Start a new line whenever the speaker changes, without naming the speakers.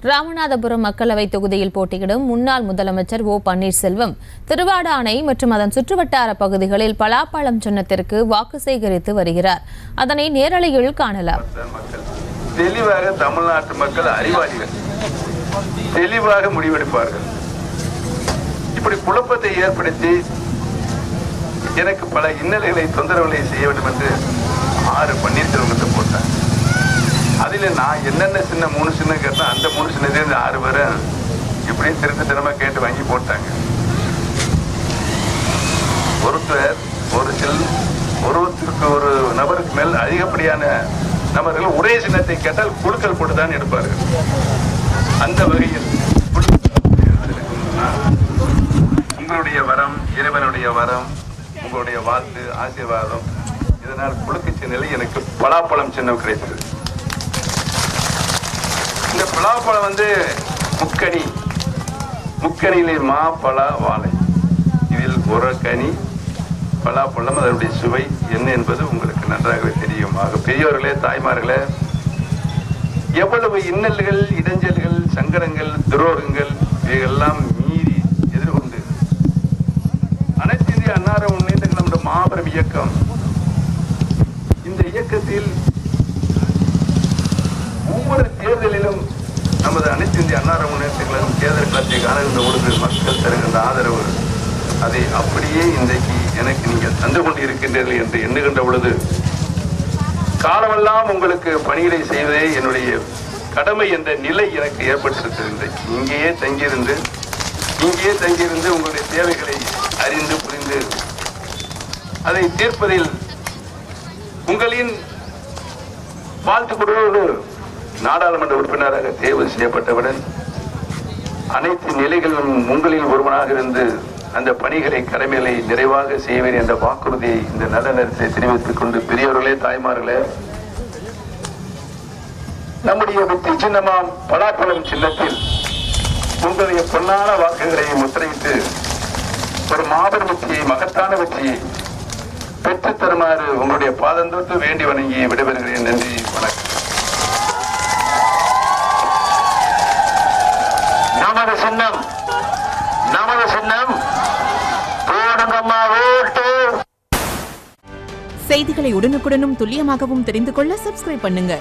ராமநாதபுரம் மக்களவை தொகுதியில் போட்டியிடும் முன்னாள் முதலமைச்சர் ஓ பன்னீர்செல்வம் திருவாடானை மற்றும் அதன் சுற்றுவட்டார பகுதிகளில் பலாப்பழம் சின்னத்திற்கு வாக்கு சேகரித்து வருகிறார். அதனை நேரலையில் காணலாம்.
தெளிவாக தமிழ்நாட்டு மக்கள் அறிவாளிகள், தெளிவாக முடிவெடுப்பார்கள். இப்படி குழப்பத்தை ஏற்படுத்தி எனக்கு பல இன்னல்களை தொந்தரவுகளை செய்ய வேண்டும் என்று 6 பன்னீர்செல்வத்தை போட்டார். அதில் நான் என்னென்ன சின்ன 3 சின்னம் கேட்டேன், அந்த 3 சின்னத்திலிருந்து 6 பேரும் இப்படியும் திருத்தனமாக கேட்டு வாங்கி போட்டாங்க. ஒருத்தர் ஒருவருக்கு ஒரு நபருக்கு மேல் அதிகப்படியான நபர்கள் ஒரே சின்னத்தை கேட்டால் குழுக்கள் போட்டு தான் எடுப்பார்கள். அந்த வகையில் உங்களுடைய வரம், இறைவனுடைய வரம், உங்களுடைய வாழ்த்து, ஆசீர்வாதம், இதனால் குழுக்கு சின்னத்தில் எனக்கு பலாப்பழம் சின்னம் கிடைத்தது. இந்த பலாப்பழம் முக்கணியிலே மா, பலா, வாழை, இதில் ஒரு கனி பலாப்பழம். அதனுடைய சுவை என்ன என்பது உங்களுக்கு நன்றாகவே தெரியும். பெரியவர்களே, தாய்மார்களே, எவ்வளவு இன்னல்கள், இடைஞ்சல்கள், சங்கடங்கள், துரோகங்கள் இவையெல்லாம் மீறி எதிர்கொண்டு அனைத்து இந்திய அன்னார முன்னேற்ற கழக மாபெரும் இயக்கம், இந்த இயக்கத்தில் ஒவ்வொரு தேர்தலிலும் நமது அனைத்து இந்திய அன்னார முன்னேற்ற கழகம் தேர்தல் களத்தை காணுகின்ற பொழுது மக்கள் தருகின்ற ஆதரவு, அதை அப்படியே இன்றைக்கு எனக்கு நீங்கள் தந்து கொண்டு இருக்கின்றீர்கள் என்று எண்ணுகின்ற பொழுது காலமெல்லாம் உங்களுக்கு பணிகளை செய்வதே என்னுடைய கடமை என்ற நிலை எனக்கு ஏற்பட்டிருக்கிறது. இங்கேயே தங்கியிருந்து உங்களுடைய தேவைகளை அறிந்து புரிந்து அதை தீர்ப்பதில் உங்களின் வாழ்த்துக்களோடு நாடாளுமன்ற உறுப்பினராக தேர்வு செய்யப்பட்டவுடன் அனைத்து நிலைகளிலும் உங்களில் ஒருவனாக இருந்து அந்த பணிகளை, கடமைகளை நிறைவாக செய்வேன் என்ற வாக்குறுதியை இந்த நல்ல நேரத்தை தெரிவித்துக் கொண்டு, பெரியவர்களே, தாய்மார்களே, நம்முடைய வெற்றி சின்னமாம் பலாப்பழம் சின்னத்தில் உங்களுடைய பொன்னான வாக்குகளை முத்திரையிட்டு ஒரு மாபெரும் வெற்றியை, மகத்தான வெற்றியை பெற்றுத் தருமாறு உங்களுடைய பாதந்தொட்டு வேண்டி வணங்கி விடைபெறுகிறேன். நன்றி, வணக்கம். நமது சின்னம்
செய்திகளை உடனுக்குடனும் துல்லியமாகவும் தெரிந்து கொள்ள சப்ஸ்கிரைப் பண்ணுங்க.